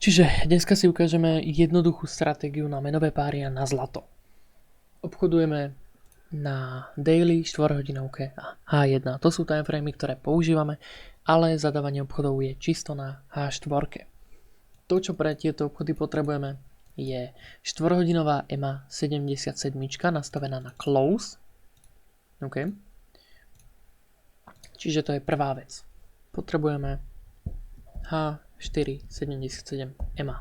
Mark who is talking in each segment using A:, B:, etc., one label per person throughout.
A: Čiže dneska si ukážeme jednoduchú stratégiu na menové páry a na zlato. Obchodujeme na daily, 4-hodinovke a H1. To sú timeframey, ktoré používame, ale zadávanie obchodov je čisto na H4. To, čo pre tieto obchody potrebujeme, je 4-hodinová EMA 77 nastavená na close. OK. Čiže to je prvá vec. Potrebujeme H477 EMA.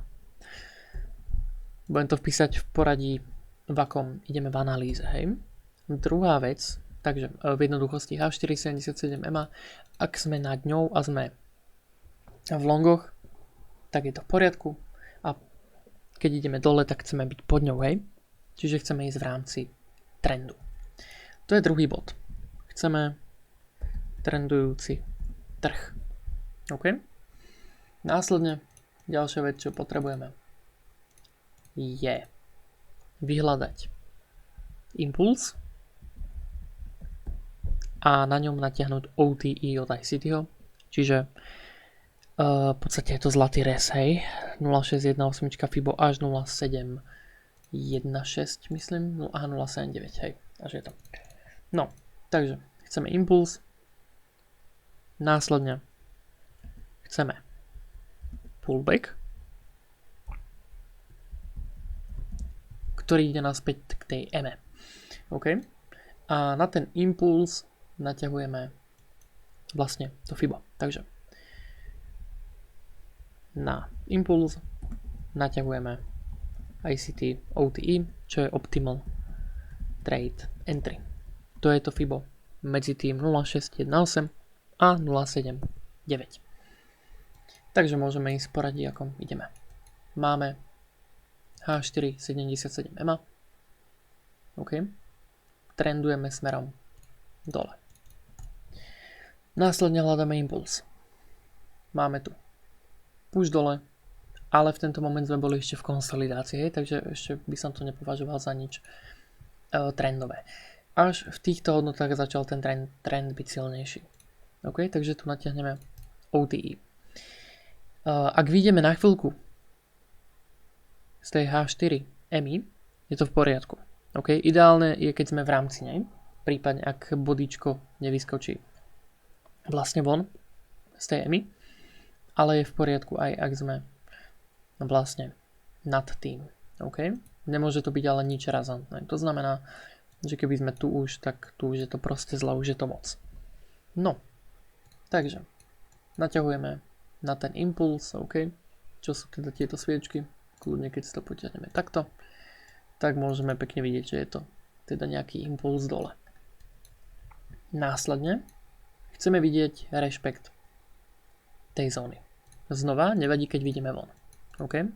A: Budem to vpísať v poradí, v akom ideme v analýze, hej. Druhá vec, takže v jednoduchosti H477 EMA, ak sme nad ňou a sme v longoch, tak je to v poriadku a keď ideme dole, tak chceme byť pod ňou, hej. Čiže chceme ísť v rámci trendu. To je druhý bod. Chceme trendujúci trh. OK? Následne ďalšia vec, čo potrebujeme, je vyhľadať impuls a na ňom natiahnuť OTE od ICTho, čiže v podstate je to zlatý res, hej, 0,618 FIBO až 0,716 myslím, a 0,79, hej, až je to. No, takže chceme impuls, následne chceme pullback, ktorý ide naspäť k tej EME. OK? A na ten impuls naťahujeme vlastne to FIBO. Takže na impuls naťahujeme ICT OTE, čo je Optimal Trade Entry. To je to FIBO medzi tým 0,618 a 0,79. Takže môžeme ísť v poradí, akom ideme. Máme H477 EMA. OK. Trendujeme smerom dole. Následne hľadáme impuls. Máme tu push dole, ale v tento moment sme boli ešte v konsolidácii, takže ešte by som to nepovažoval za nič trendové. Až v týchto hodnotách začal ten trend byť silnejší. OK, takže tu natiahneme OTE. Ak vyjdeme na chvíľku z tej H4 EMI, je to v poriadku. OK, ideálne je, keď sme v rámci nej, prípadne ak bodíčko nevyskočí vlastne von z tej EMI, ale je v poriadku aj ak sme vlastne nad tým. OK, nemôže to byť ale nič razantné. To znamená, že keby sme tu už, tak tu už je to proste zle, už je to moc. No, takže naťahujeme na ten impuls, OK, čo sú teda tieto sviečky, kľudne keď si to potiahneme takto, tak môžeme pekne vidieť, že je to teda nejaký impuls dole. Následne chceme vidieť rešpekt tej zóny. Znova, nevadí, keď vidíme von. OK,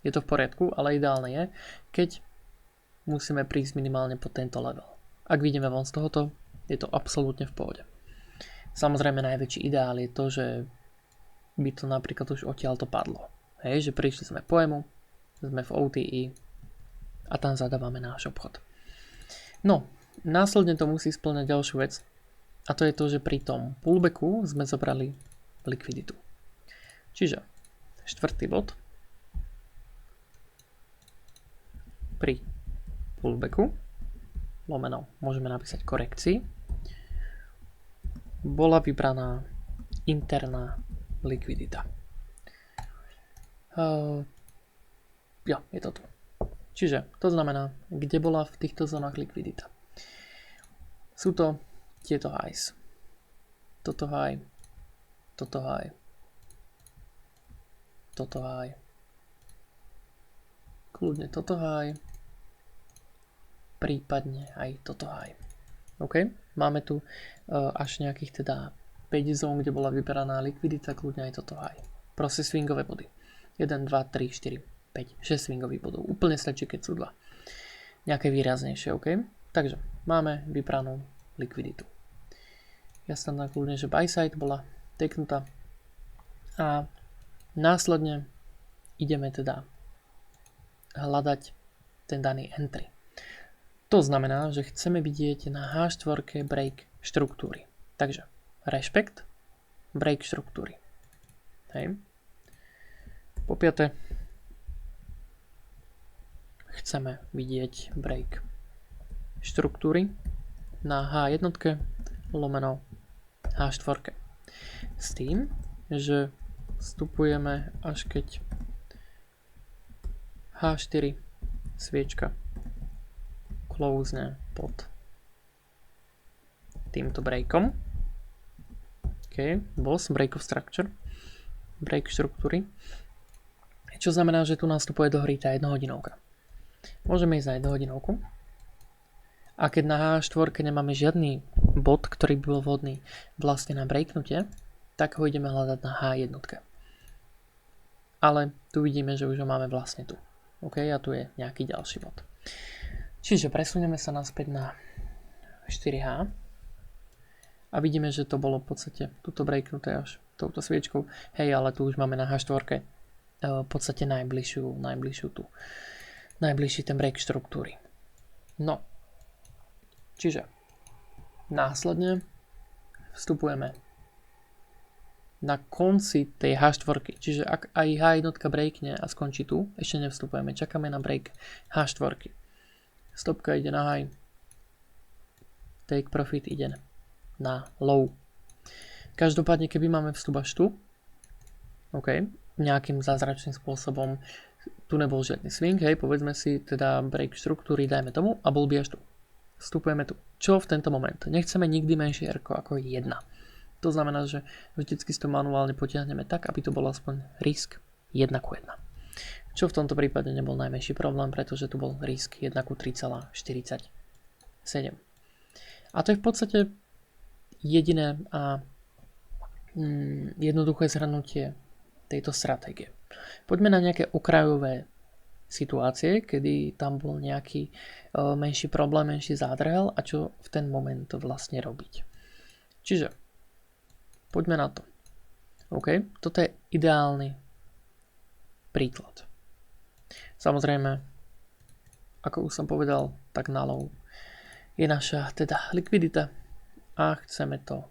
A: je to v poriadku, ale ideálne je, keď musíme prísť minimálne pod tento level. Ak vidíme von z tohoto, je to absolútne v pohode. Samozrejme najväčší ideál je to, že by to napríklad už odtiaľ to padlo. Hej, že prišli sme po EMU, sme v OTE a tam zadávame náš obchod. No, následne to musí spĺňať ďalšiu vec a to je to, že pri tom pullbacku sme zobrali likviditu. Čiže štvrtý bod pri pullbacku lomeno môžeme napísať korekcii bola vybraná interná likvidita. Jo, je to tu. Čiže to znamená, kde bola v týchto zónach likvidita. Sú to tieto highs. Toto high, toto high, toto high, kľudne toto high, prípadne aj toto high. OK, máme tu až nejakých teda 5 zón, kde bola vyberaná likvidita, kľudne aj toto high. Proste swingové body. 1, 2, 3, 4, 5, 6 swingových bodov. Úplne stačí, keď sú 2. Nejaké výraznejšie, OK? Takže máme vybranú likviditu. Ja som tam kľudne, že buy side bola teknutá. A následne ideme teda hľadať ten daný entry. To znamená, že chceme vidieť na H4 break štruktúry. Takže rešpekt, break štruktúry. Hej. Po piate, chceme vidieť break štruktúry na H1 lomeno H4. S tým, že vstupujeme až keď H4 sviečka closne pod týmto breakom. OK, boss, break of structure, break štruktúry. Čo znamená, že tu nastupuje do hry tá 1 hodinovka. Môžeme ísť na 1 hodinovku. A keď na H4 nemáme žiadny bod, ktorý by bol vhodný vlastne na breaknutie, tak ho ideme hľadať na H1. Ale tu vidíme, že už ho máme vlastne tu. OK, a tu je nejaký ďalší bod. Čiže presunieme sa naspäť na 4H. A vidíme, že to bolo v podstate tuto breaknuté až touto sviečkou. Hej, ale tu už máme na H4 v podstate najbližší ten break štruktúry. No, čiže následne vstupujeme na konci tej H4, čiže ak aj H1 breakne a skončí tu, ešte nevstupujeme, čakáme na break H4. Stopka ide na high, take profit ide na low. Každopádne, keby máme vstup až tu, OK, nejakým zázračným spôsobom, tu nebol žiadny swing, hej, povedzme si teda break štruktúry, dajme tomu, a bol by až tu. Vstupujeme tu. Čo v tento moment? Nechceme nikdy menšie R ako 1. To znamená, že vždycky si to manuálne potiahneme tak, aby to bol aspoň risk 1:1. Čo v tomto prípade nebol najmenší problém, pretože tu bol risk 1:3,47. A to je v podstate jediné a jednoduché zhrnutie tejto stratégie. Poďme na nejaké okrajové situácie, kedy tam bol nejaký menší problém, menší zádrhel a čo v ten moment vlastne robiť. Čiže poďme na to. OK, toto je ideálny príklad. Samozrejme, ako už som povedal, tak na low je naša teda likvidita a chceme to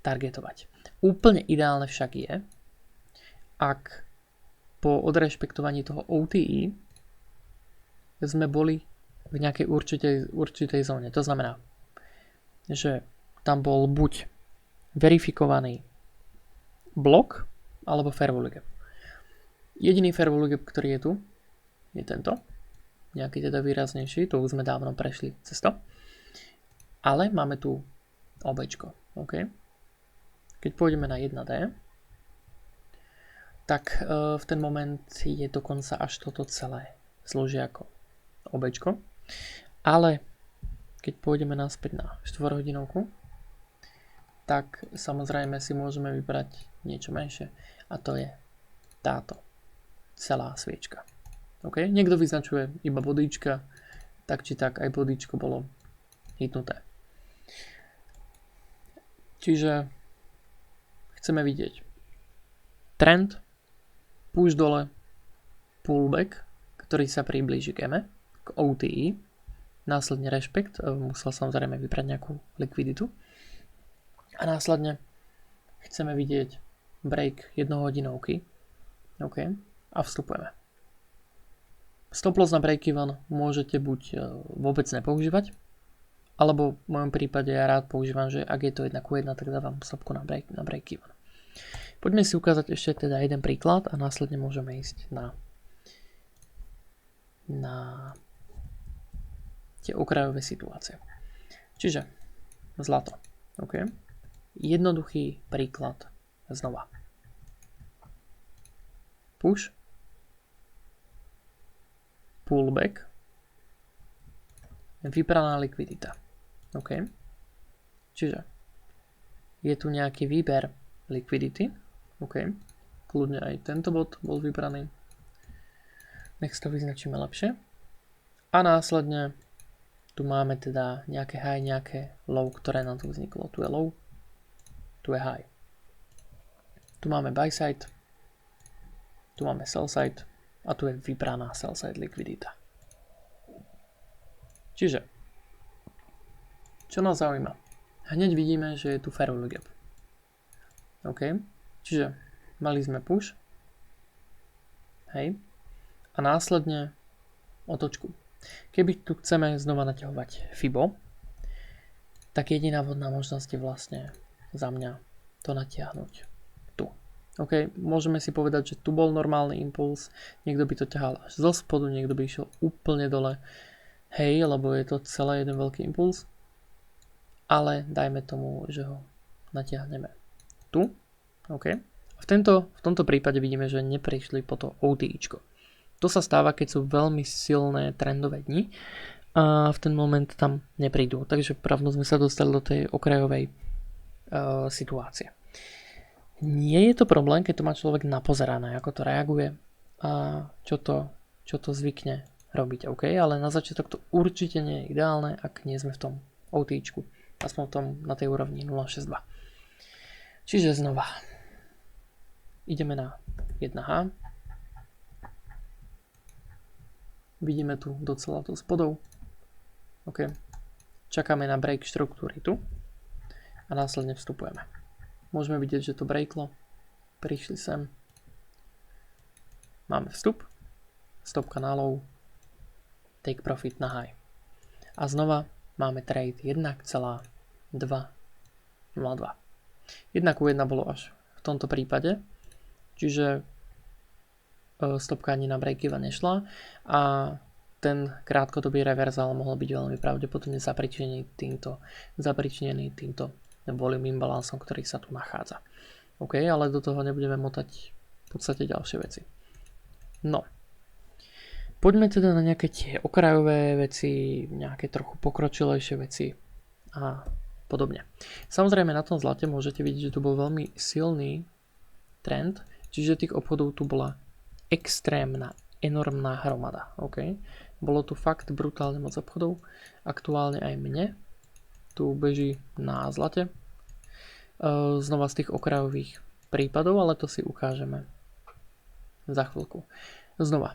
A: targetovať. Úplne ideálne však je, ak po odrešpektovaní toho OTE sme boli v nejakej určitej zóne. To znamená, že tam bol buď verifikovaný blok alebo fair value gap. Jediný fair value gap, ktorý je tu, je tento. Nejaký teda výraznejší, to už sme dávno prešli cez to. Ale máme tu OBčko. OK. Keď pôjdeme na 1D, tak v ten moment je dokonca až toto celé slúži ako OBčko. Ale keď pôjdeme naspäť na 4 hodinovku, tak samozrejme si môžeme vybrať niečo menšie a to je táto celá sviečka. OK? Niekto vyznačuje iba bodíčka, tak či tak aj bodíčko bolo hitnuté. Čiže chceme vidieť trend, push dole, pullback, ktorý sa priblíži k EME, k OTE, následne rešpekt, musel samozrejme vybrať nejakú likviditu a následne chceme vidieť break 1 hodinovky, OK, a vstupujeme. Stop loss na break-even môžete buď vôbec nepoužívať, alebo v mojom prípade ja rád používam, že ak je to 1:1, tak dávam stopku na break-even. Poďme si ukázať ešte teda jeden príklad a následne môžeme ísť na tie okrajové situácie. Čiže zlato. OK. Jednoduchý príklad znova. Push, pullback, vybraná likvidita. OK. Čiže je tu nejaký výber likvidity. OK. Kľudne aj tento bod bol vybraný. Nech to vyznačíme lepšie. A následne tu máme teda nejaké high, nejaké low, ktoré nám tu vzniklo. Tu je low, tu je high. Tu máme buy side, tu máme sell side a tu je vybraná sell side likvidita. Čiže, čo nás zaujíma? Hneď vidíme, že je tu fair value gap. OK? Čiže mali sme push, hej, a následne otočku. Keby tu chceme znova naťahovať FIBO, tak jediná vhodná možnosť je vlastne za mňa to natiahnuť tu. OK, môžeme si povedať, že tu bol normálny impuls, niekto by to ťahal až zo spodu, niekto by išiel úplne dole, hej, lebo je to celé jeden veľký impuls, ale dajme tomu, že ho natiahneme tu, OK. V tomto prípade vidíme, že neprišli po to OTIčko. To sa stáva, keď sú veľmi silné trendové dni a v ten moment tam neprídu. Takže pravno sme sa dostali do tej okrajovej situácie. Nie je to problém, keď to má človek napozerané, ako to reaguje a čo to zvykne robiť, OK? Ale na začiatok to určite nie je ideálne, ak nie sme v tom OTIčku. Aspoň v tom na tej úrovni 0.62. Čiže znova ideme na 1H. Vidíme tu docela to spodov. OK. Čakáme na break štruktúry tu a následne vstupujeme. Môžeme vidieť, že to breaklo. Prišli sem. Máme vstup. Stop kanálov. Take profit na high. A znova máme trade 1,202. 1:1 bolo až v tomto prípade. Čiže stopka ani na break-even nešla a ten krátkodobý reverzál mohol byť veľmi pravdepodobne zapričinený týmto volume imbalansom, ktorý sa tu nachádza. OK, ale do toho nebudeme motať v podstate ďalšie veci. No. Poďme teda na nejaké tie okrajové veci, nejaké trochu pokročilejšie veci a podobne. Samozrejme na tom zlate môžete vidieť, že tu bol veľmi silný trend, čiže tých obchodov tu bola extrémna, enormná hromada. OK? Bolo tu fakt brutálne moc obchodov. Aktuálne aj mne tu beží na zlate. Znova z tých okrajových prípadov, ale to si ukážeme za chvíľku. Znova.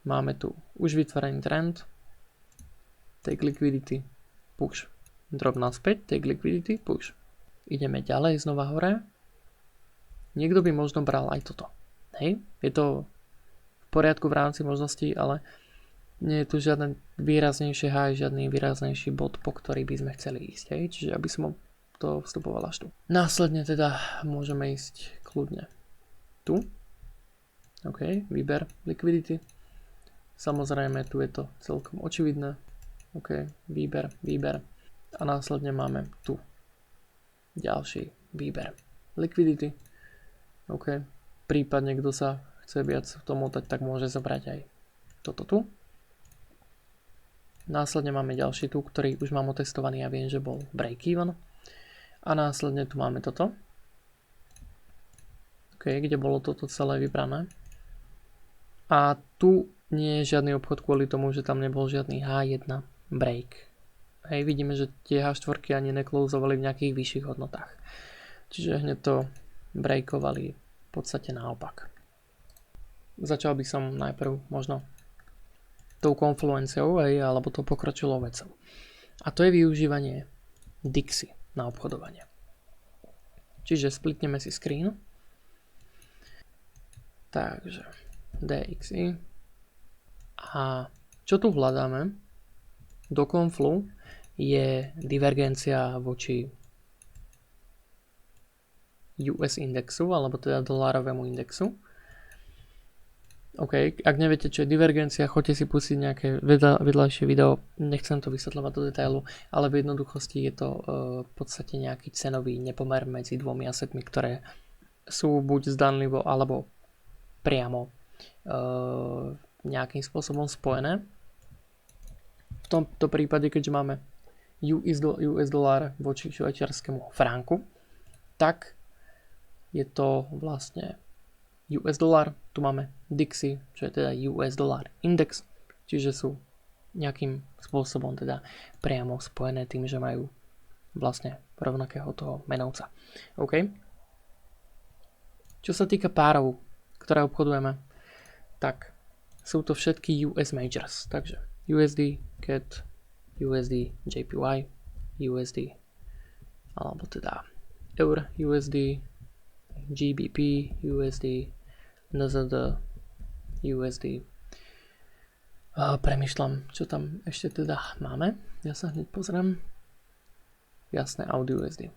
A: Máme tu už vytvorený trend. Take liquidity, push. Drop naspäť, take liquidity, push. Ideme ďalej, znova hore. Niekto by možno bral aj toto. Hej, je to v poriadku v rámci možností, ale nie je tu žiadne výraznejšie high, žiadny výraznejší bod, po ktorý by sme chceli ísť. Hej, čiže aby som to vstupoval až tu. Následne teda môžeme ísť kľudne tu. OK, výber liquidity. Samozrejme, tu je to celkom očividné. OK, výber. A následne máme tu ďalší výber liquidity. OK, prípadne kto sa chce viac v tom motať, tak môže zobrať aj toto tu. Následne máme ďalší tu, ktorý už mám otestovaný a viem, že bol break-even. A následne tu máme toto. OK, kde bolo toto celé vybrané. A tu nie je žiadny obchod kvôli tomu, že tam nebol žiadny H1 break. Hej, vidíme, že tie H4 ani neklouzovali v nejakých vyšších hodnotách. Čiže hneď to breakovali v podstate naopak. Začal by som najprv možno tou konfluenciou, alebo tou pokročilou vecou. A to je využívanie Dixie na obchodovanie. Čiže splitneme si screen. Takže DXY. A čo tu hľadáme do konflu je divergencia voči US indexu, alebo teda dolárovému indexu. OK, ak neviete, čo je divergencia, choďte si pustiť nejaké vedľajšie video, nechcem to vysvetľovať do detailu, ale v jednoduchosti je to v podstate nejaký cenový nepomer medzi dvomi asetmi, ktoré sú buď zdanlivo, alebo priamo nejakým spôsobom spojené. V tomto prípade, keďže máme US dolár voči švajčiarskému franku, tak je to vlastne US dolár, tu máme Dixie, čo je teda US dolár index, čiže sú nejakým spôsobom teda priamo spojené tým, že majú vlastne rovnakého toho menovca. OK? Čo sa týka párov, ktoré obchodujeme, tak sú to všetky US majors, takže USD, CAD, USD, JPY, USD, alebo teda EUR, USD, GBP, USD, NZD, USD. Premýšľam, čo tam ešte teda máme. Ja sa hneď pozriem. Jasné, AUD/USD.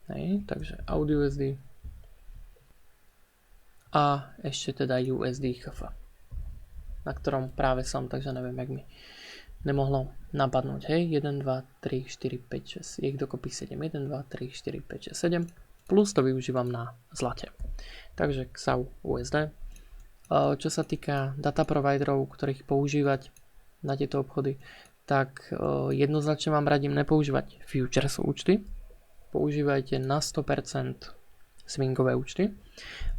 A: Hej, takže AUD/USD a ešte teda USD HF, na ktorom práve som, takže neviem, jak mi nemohlo napadnúť. Hej, 1, 2, 3, 4, 5, 6, je ich dokopy 7. 1, 2, 3, 4, 5, 6, 7, plus to využívam na zlate. Takže XAU USD. Čo sa týka data providerov, ktorých používať na tieto obchody, tak jednoznačne vám radím nepoužívať futures účty. Používajte na 100% swingové účty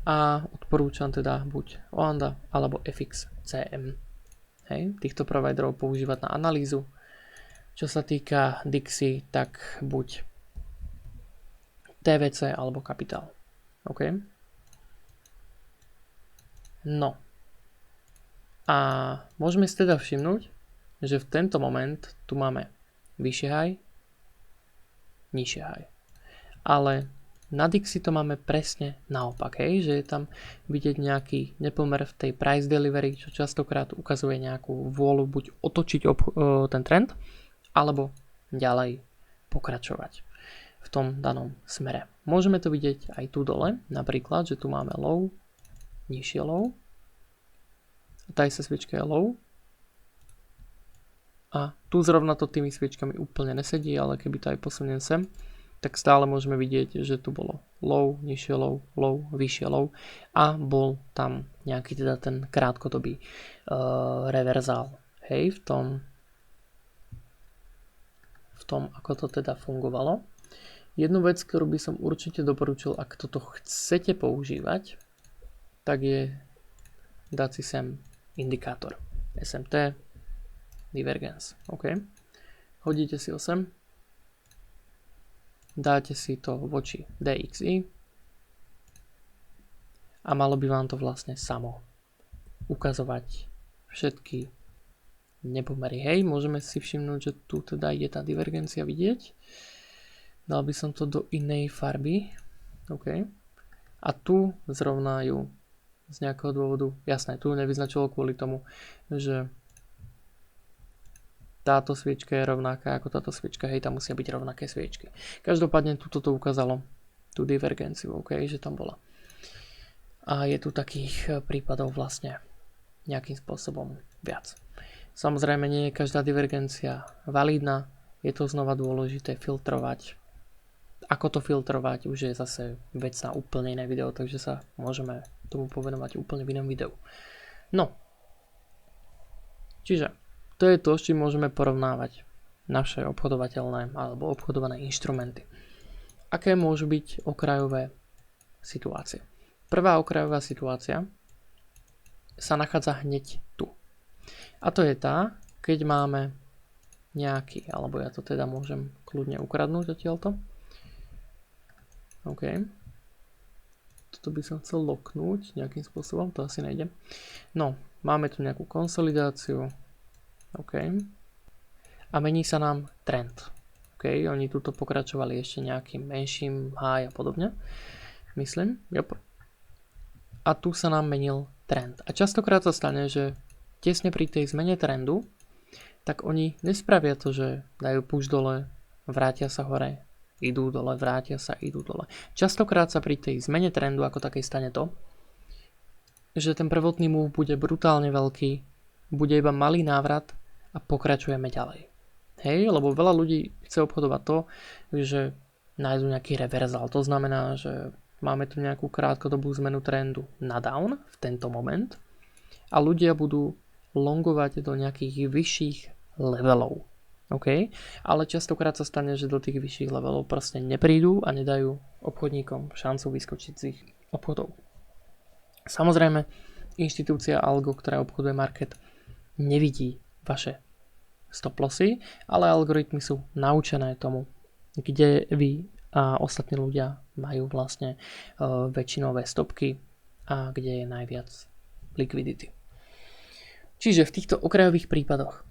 A: a odporúčam teda buď Oanda alebo FXCM. Hej, týchto providerov používať na analýzu. Čo sa týka Dixie, tak buď TVC alebo Kapitál. OK? No. A môžeme si teda všimnúť, že v tento moment tu máme vyššie high, nižšie high. Ale na Dixie to máme presne naopak, hej? Že je tam vidieť nejaký nepomer v tej price delivery, čo častokrát ukazuje nejakú vôľu buď otočiť ten trend, alebo ďalej pokračovať v tom danom smere. Môžeme to vidieť aj tu dole, napríklad, že tu máme low, nižšie low, tá sa sviečka je low, a tu zrovna to tými sviečkami úplne nesedí, ale keby to aj posuniem sem, tak stále môžeme vidieť, že tu bolo low, nižšie low, low, vyššie low a bol tam nejaký teda ten krátkodobý reverzál. Hej, v tom, ako to teda fungovalo. Jednu vec, ktorú by som určite doporučil, ak toto chcete používať, tak je dať si sem indikátor. SMT, divergence. OK. Hodíte si ho sem. Dáte si to voči DXY a malo by vám to vlastne samo ukazovať všetky nepomery. Hej, môžeme si všimnúť, že tu teda je tá divergencia vidieť. Dal by som to do inej farby. OK. A tu zrovna ju z nejakého dôvodu, jasné, tu nevyznačilo kvôli tomu, že táto sviečka je rovnaká ako táto sviečka, hej, tam musia byť rovnaké sviečky. Každopádne tu toto ukázalo tú divergenciu, OK, že tam bola. A je tu takých prípadov vlastne nejakým spôsobom viac. Samozrejme, nie je každá divergencia validná, je to znova dôležité filtrovať. Ako to filtrovať, už je zase vec na úplne iné video, takže sa môžeme tomu povenovať úplne v inom videu. No, čiže to je to, s čím môžeme porovnávať naše obchodovateľné alebo obchodované inštrumenty. Aké môžu byť okrajové situácie? Prvá okrajová situácia sa nachádza hneď tu. A to je tá, keď máme nejaký, alebo ja to teda môžem kľudne ukradnúť odtiaľto. OK. Toto by som chcel loknúť nejakým spôsobom, to asi nejde. No, máme tu nejakú konsolidáciu. OK. A mení sa nám trend. OK, oni tuto pokračovali ešte nejakým menším high a podobne. Myslím. Yep. A tu sa nám menil trend. A častokrát sa stane, že tesne pri tej zmene trendu, tak oni nespravia to, že dajú push dole, vrátia sa hore, idú dole, vrátia sa, idú dole. Častokrát sa pri tej zmene trendu ako takej stane to, že ten prvotný move bude brutálne veľký, bude iba malý návrat a pokračujeme ďalej. Hej, lebo veľa ľudí chce obchodovať to, že nájdu nejaký reverzál. To znamená, že máme tu nejakú krátkodobú zmenu trendu na down v tento moment a ľudia budú longovať do nejakých vyšších levelov. OK? Ale častokrát sa stane, že do tých vyšších levelov proste neprídu a nedajú obchodníkom šancu vyskočiť z ich obchodov. Samozrejme, inštitúcia Algo, ktorá obchoduje market, nevidí vaše stop lossy, ale algoritmy sú naučené tomu, kde vy a ostatní ľudia majú vlastne väčšinové stopky a kde je najviac liquidity. Čiže v týchto okrajových prípadoch,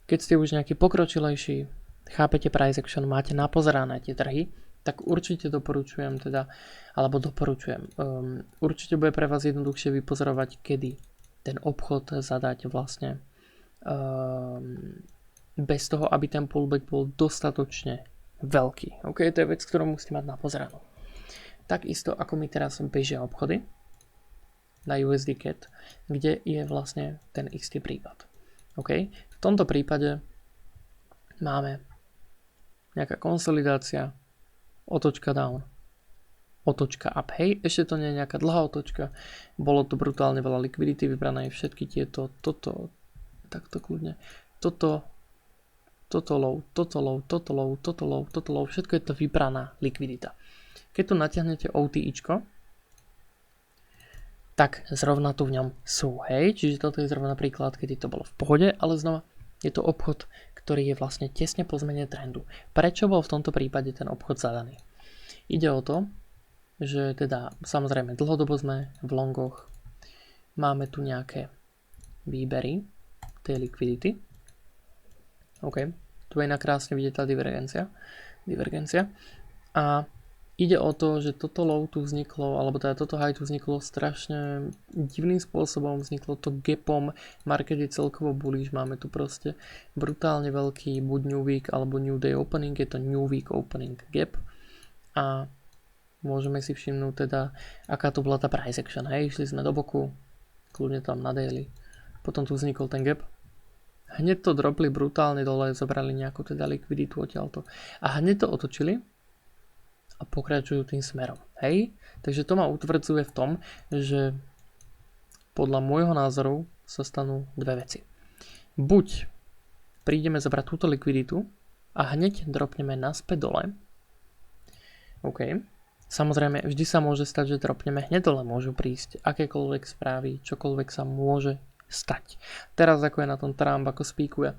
A: keď ste už nejaký pokročilejší, chápete price action, máte napozerané tie trhy, tak určite doporučujem určite bude pre vás jednoduchšie vypozorovať, kedy ten obchod zadať vlastne bez toho, aby ten pullback bol dostatočne veľký. OK, to je vec, ktorú musíte mať na pozeranu. Takisto ako mi teraz bežia obchody na USD CAD, kde je vlastne ten istý prípad. OK, v tomto prípade máme nejaká konsolidácia, otočka down, otočka up. Hej, ešte to nie je nejaká dlhá otočka, bolo to brutálne veľa likvidity, vybrané všetky tieto, takto kľudne, toto low, toto low, toto low, toto low, toto low, všetko je to vybraná likvidita. Keď tu natiahnete OTIčko, tak zrovna tu v ňom sú, hej, čiže toto je zrovna príklad, kedy to bolo v pohode, ale znova je to obchod, ktorý je vlastne tesne po zmene trendu. Prečo bol v tomto prípade ten obchod zadaný? Ide o to, že teda samozrejme dlhodobo sme v longoch, máme tu nejaké výbery tej likvidity. OK, tu je krásne vidieť tá divergencia. A ide o to, že toto low tu vzniklo, alebo teda toto high tu vzniklo strašne divným spôsobom, vzniklo to gapom, market je celkovo bullish, máme tu proste brutálne veľký buď new week alebo new day opening, je to new week opening gap a môžeme si všimnúť teda, aká to bola tá price action, hej, išli sme do boku, kľudne tam na daily, potom tu vznikol ten gap, hneď to dropli brutálne dole, zobrali nejakú teda likviditu odtiaľto a hneď to otočili a pokračujú tým smerom. Hej? Takže to ma utvrdzuje v tom, že podľa môjho názoru sa stanú dve veci. Buď prídeme zobrať túto likviditu a hneď dropneme naspäť dole. OK. Samozrejme, vždy sa môže stať, že dropneme hneď dole. Môžu prísť akékoľvek správy, čokoľvek sa môže stať. Teraz ako je na tom Trump, ako spíkuje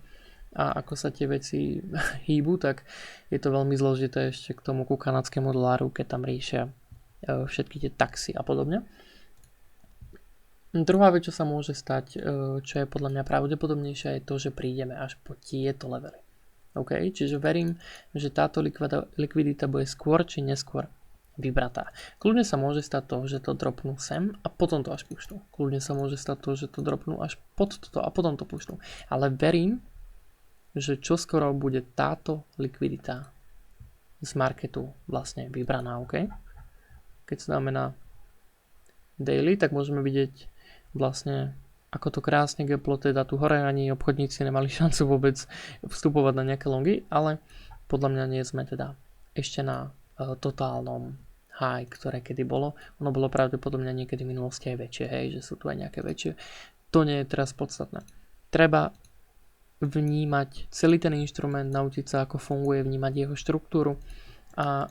A: a ako sa tie veci hýbu, tak je to veľmi zložité ešte k tomu ku kanadskému doláru, keď tam riešia všetky tie taxy a podobne. Druhá vec, čo sa môže stať, čo je podľa mňa pravdepodobnejšia, je to, že prídeme až po tieto levely. OK, čiže verím, že táto likvidita bude skôr či neskôr vybratá. Kľudne sa môže stať to, že to dropnú sem a potom to až puštú. Kľudne sa môže stať to, že to dropnú až pod toto a potom to puštú. Ale verím, že čoskoro bude táto likvidita z marketu vlastne vybraná, OK? Keď sa dáme na daily, tak môžeme vidieť vlastne, ako to krásne gaplo, teda tu hore ani obchodníci nemali šancu vôbec vstupovať na nejaké longy, ale podľa mňa nie sme teda ešte na totálnom high, ktoré kedy bolo. Ono bolo pravdepodobne niekedy v minulosti aj väčšie, hej, že sú tu aj nejaké väčšie. To nie je teraz podstatné. Treba vnímať celý ten inštrument, naučiť sa, ako funguje, vnímať jeho štruktúru a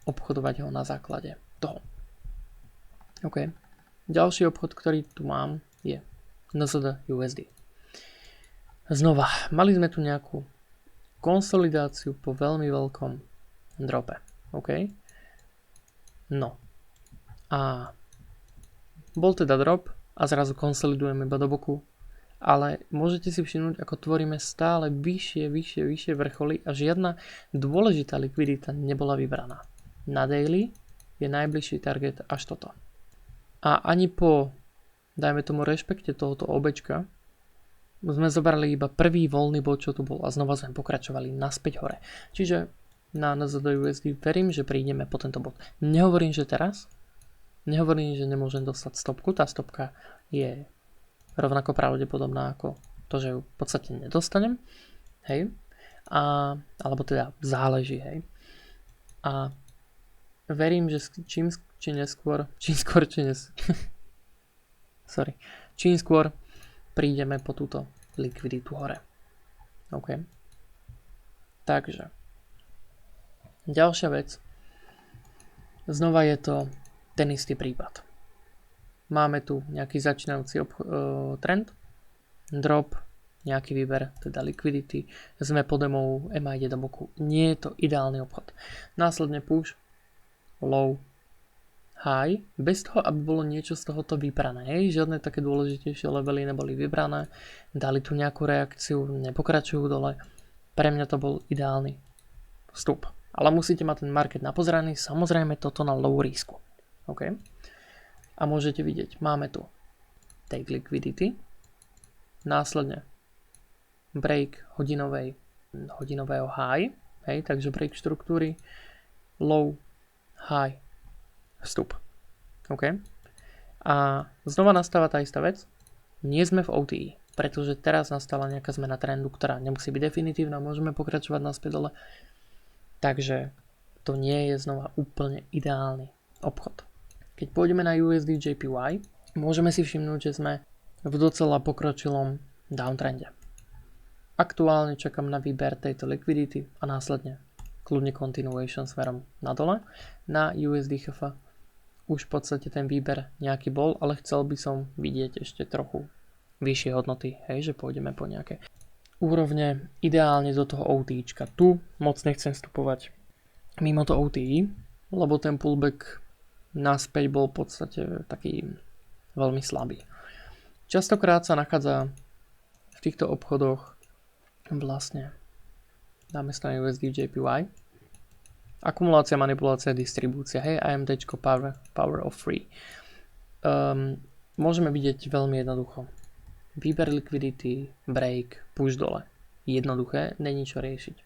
A: obchodovať ho na základe toho. OK. Ďalší obchod, ktorý tu mám, je NZD USD. Znova, mali sme tu nejakú konsolidáciu po veľmi veľkom drope. OK? No. A bol teda drop a zrazu konsolidujeme iba do boku. Ale môžete si všimnúť, ako tvoríme stále vyššie vrcholy a žiadna dôležitá likvidita nebola vybraná. Na daily je najbližší target až toto. A ani po, dajme tomu, rešpekte tohoto obečka sme zobrali iba prvý voľný bod, čo tu bol a znova sme pokračovali naspäť hore. Čiže na NZD USD verím, že prídeme po tento bod. Nehovorím, že teraz, nehovorím, že nemôžem dostať stopku, tá stopka je rovnako pravdepodobná ako to, že ju v podstate nedostanem, hej, alebo teda záleží, hej. A verím, že čím skôr prídeme po túto likviditu hore. OK. Takže ďalšia vec. Znova je to ten istý prípad. Máme tu nejaký začínajúci trend, drop, nejaký výber, teda liquidity, sme pod EMA, EMA ide do boku. Nie je to ideálny obchod. Následne push, low, high, bez toho, aby bolo niečo z tohoto vybrané. Žiadne také dôležitejšie levely neboli vybrané, dali tu nejakú reakciu, nepokračujú dole. Pre mňa to bol ideálny vstup. Ale musíte mať ten market napozeraný, samozrejme toto na low risku. OK? A môžete vidieť, máme tu take liquidity, následne break hodinového high, hej, takže break štruktúry, low, high, vstup. OK? A znova nastáva tá istá vec, nie sme v OTI, pretože teraz nastala nejaká zmena trendu, ktorá nemusí byť definitívna, môžeme pokračovať naspäť dole, takže to nie je znova úplne ideálny obchod. Keď pôjdeme na USD JPY, môžeme si všimnúť, že sme v docela pokročilom downtrende. Aktuálne čakám na výber tejto liquidity a následne kľudne continuation smerom nadole. Na USD HF už v podstate ten výber nejaký bol, ale chcel by som vidieť ešte trochu vyššie hodnoty, hej, že pôjdeme po nejaké úrovne, ideálne do toho OTIčka. Tu moc nechcem vstupovať mimo to OTI, lebo ten pullback naspäť bol v podstate taký veľmi slabý. Častokrát sa nachádza v týchto obchodoch vlastne dáme sa na USD JPY akumulácia, manipulácia, distribúcia, hej, AMDčko power of free. Môžeme vidieť veľmi jednoducho výber liquidity, break, push dole, jednoduché, není čo riešiť,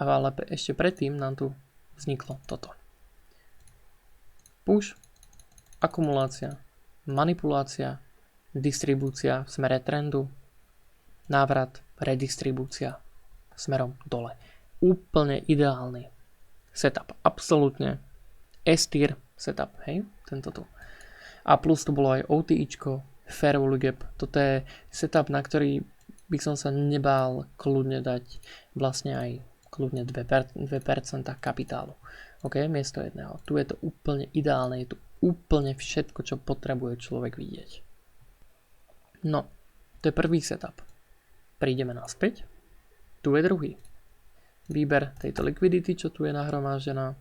A: ale ešte predtým nám tu vzniklo toto push, akumulácia, manipulácia, distribúcia v smere trendu, návrat, redistribúcia smerom dole. Úplne ideálny setup. Absolútne S-tier setup, hej? Tento tu. A plus to bolo aj OTIčko, fair value gap. Toto je setup, na ktorý by som sa nebál kľudne dať vlastne aj kľudne 2% kapitálu. OK, miesto jedného. Tu je to úplne ideálne, je tu úplne všetko, čo potrebuje človek vidieť. No, to je prvý setup. Prídeme naspäť. Tu je druhý. Výber tejto liquidity, čo tu je nahromaždená.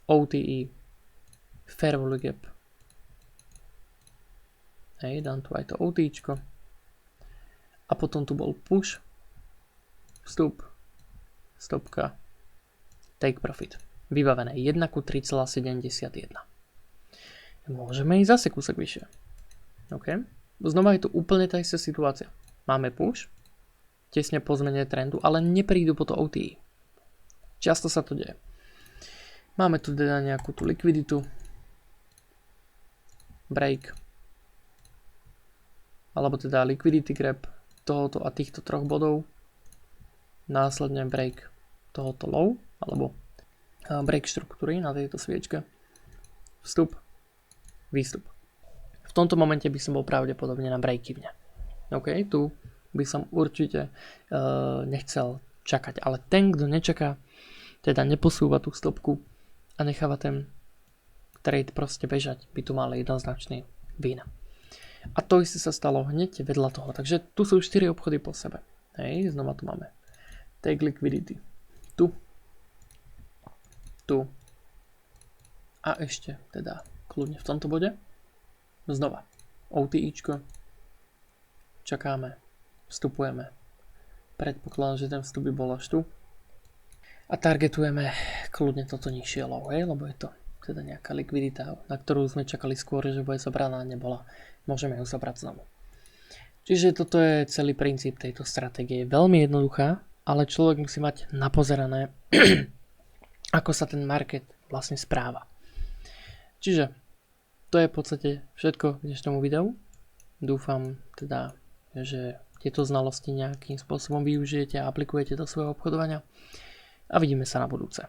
A: OTI. Fair value gap. Hej, dám tu aj to OTIčko. A potom tu bol push. Vstup. Stopka. Take profit. Vybavené 1 ku 3,71. Môžeme ísť zase kúsok vyššie. OK. Znova je tu úplne tá istá situácia. Máme push. Tesne po zmene trendu, ale neprídu po to OTI. Často sa to deje. Máme tu teda nejakú tú likviditu. Break. Alebo teda liquidity grab tohoto a týchto troch bodov. Následne break tohoto low, alebo break štruktúry na tejto sviečke. Vstup. Výstup. V tomto momente by som bol pravdepodobne na break-evene. OK, tu by som určite nechcel čakať. Ale ten, kto nečaká, teda neposúva tú stopku a necháva ten trade proste bežať, by tu mal jednoznačný win. A to isté sa stalo hneď vedľa toho. Takže tu sú 4 obchody po sebe. Hej, znova tu máme take liquidity. Tu. A ešte teda kľudne v tomto bode. Znova OTIčko. Čakáme. Vstupujeme. Predpokladám, že ten vstup by bol až tu. A targetujeme kľudne toto nižšie low, lebo je to teda nejaká likvidita, na ktorú sme čakali skôr, že bude zobraná, nebola. Môžeme ju zobrať znovu. Čiže toto je celý princíp tejto stratégie. Veľmi jednoduchá, ale človek musí mať napozerané, ako sa ten market vlastne správa. Čiže to je v podstate všetko k dnešnému videu. Dúfam teda, že tieto znalosti nejakým spôsobom využijete a aplikujete do svojho obchodovania a vidíme sa na budúce.